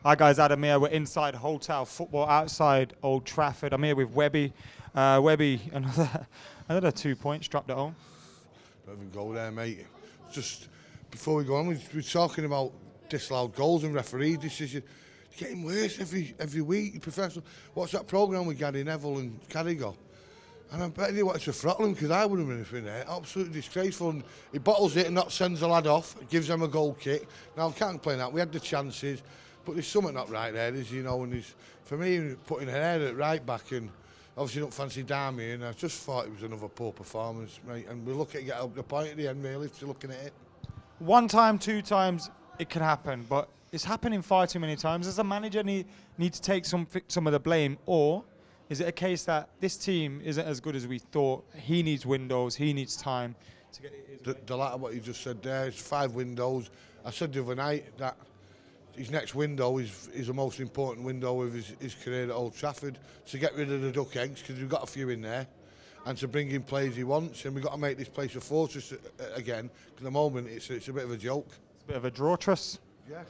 Hi guys, Adam here. We're inside Hotel Football outside Old Trafford. I'm here with Webby. Webby, another 2 points dropped at home. Don't even go there, mate. Just before we go on, we're talking about disallowed goals and referee decisions. It's getting worse every week. Professional. What's that programme with Gary Neville and Carragher? And I bet he wanted to throttle him because I wouldn't have been in there. Absolutely disgraceful. And he bottles it and not sends the lad off. Gives them a goal kick. Now I can't complain that. We had the chances. But there's something not right there, and he's, for me, putting her head at right back and obviously don't fancy Darmy, and I just thought it was another poor performance, mate. And we're looking to get up the point at the end, really, if you're looking at it. One time, two times, it can happen, but it's happening far too many times. Does the manager need to take some of the blame, or is it a case that this team isn't as good as we thought? He needs windows, he needs time to get it. The latter what you just said there is 5 windows. I said the other night that his next window is the most important window of his career at Old Trafford, to get rid of the duck eggs, because we've got a few in there, and to bring in players he wants, and we've got to make this place a fortress again, because at the moment it's a bit of a joke. It's a bit of a drawtress. Yes,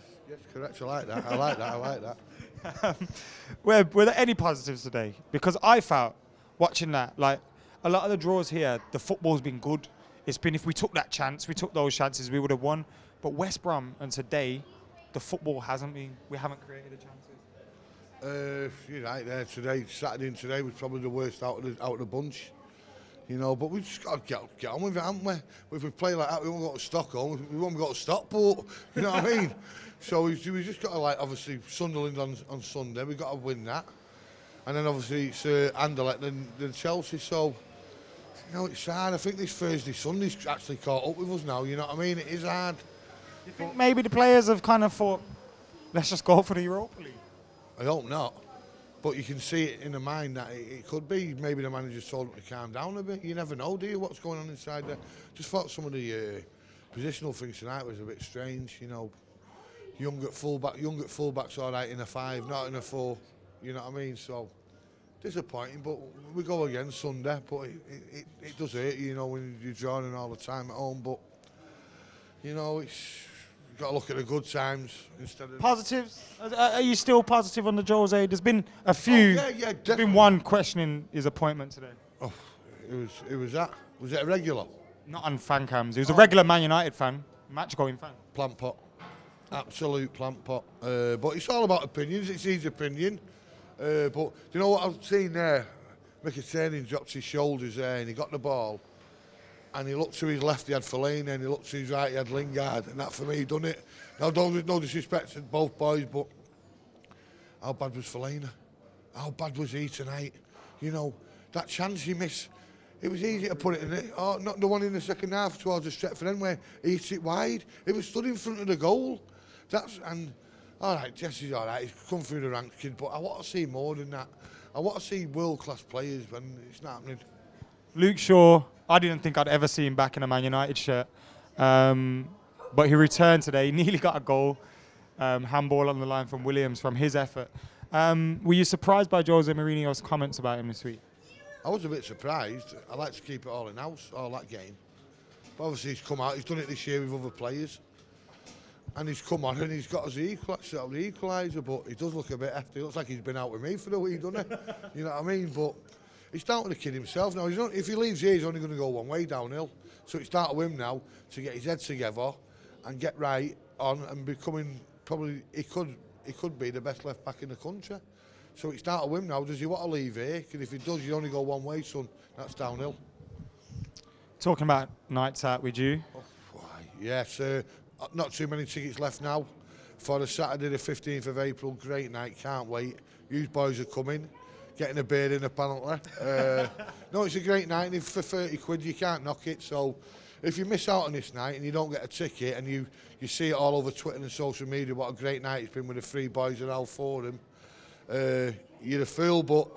correct, I like that, I like that. Were there any positives today? Because I felt, watching that, like, a lot of the draws here, the football's been good. It's been, if we took that chance, we took those chances, we would have won. But West Brom, and today, the football hasn't been. We haven't created the chances. You're right there. Saturday and today was probably the worst out of the bunch, But we just got to get on with it, haven't we? If we play like that, we won't go to Stockholm. We won't go to Stockport. You know what I mean? So we just got to, like, obviously Sunderland on Sunday. We got to win that, and then obviously it's Anderlecht then Chelsea. So it's hard. I think this Sunday's actually caught up with us now. You know what I mean? It is hard. You think maybe the players have kind of thought, let's just go for the Europa League? I hope not. But you can see it in the mind that it could be. Maybe the manager told them to calm down a bit. You never know, do you, what's going on inside there? Just thought some of the positional things tonight was a bit strange, Young at fullback's all right in a 5, not in a 4. You know what I mean? So disappointing, but we go again Sunday. But it does hurt, when you're drawing all the time at home. But it's. Got to look at the good times instead of positives. Are you still positive on the Jose? There's been a few. Oh, yeah, there's been one questioning his appointment today. Oh, it was that. Was it a regular? Not on FANCAMs. He was a regular Man United fan, match-going fan. Plant pot, absolute plant pot. But it's all about opinions. It's his opinion. But do you know what I've seen there? Mkhitaryan dropped his shoulders there, and he got the ball. And he looked to his left, he had Fellaini, and he looked to his right, he had Lingard, and that for me done it. Now, no disrespect to both boys, but how bad was Fellaini? How bad was he tonight? That chance he missed, it was easy to put it in it. Oh, not the one in the second half towards the Stretford end where he hit it wide. It was stood in front of the goal. All right, Jesse's all right, he's come through the ranks, kid, but I want to see more than that. I want to see world-class players when it's not happening. Luke Shaw, I didn't think I'd ever see him back in a Man United shirt. But he returned today. He nearly got a goal. Handball on the line from Williams from his effort. Were you surprised by Jose Mourinho's comments about him this week? I was a bit surprised. I like to keep it all in-house, all that game. But obviously he's come out, he's done it this year with other players. And he's come on and he's got us the equaliser, but he does look a bit hefty. He looks like he's been out with me for the week, doesn't he? You know what I mean? But it's down to the kid himself now. If he leaves here, he's only going to go one way, downhill. So it's down to him now to get his head together and get right on and becoming probably, he could be the best left back in the country. So it's down to him now. Does he want to leave here? Because if he does, you only go one way, son. That's downhill. Talking about nights out with you. Oh, why? Yes, not too many tickets left now for the Saturday the 15th of April. Great night, can't wait. You boys are coming. Getting a beer in apparently. No, it's a great night, and for 30 quid you can't knock it. So if you miss out on this night and you don't get a ticket and you see it all over Twitter and social media what a great night it's been with the 3 boys at Al Forum, you're a fool. But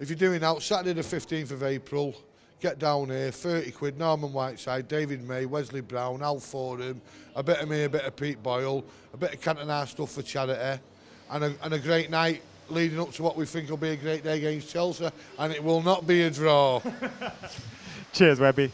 if you're doing out Saturday the 15th of April, get down here, 30 quid, Norman Whiteside, David May, Wesley Brown, Al Forum, a bit of me, a bit of Pete Boyle, a bit of Cantona stuff for charity, and a great night leading up to what we think will be a great day against Chelsea, and it will not be a draw. Cheers, Webby.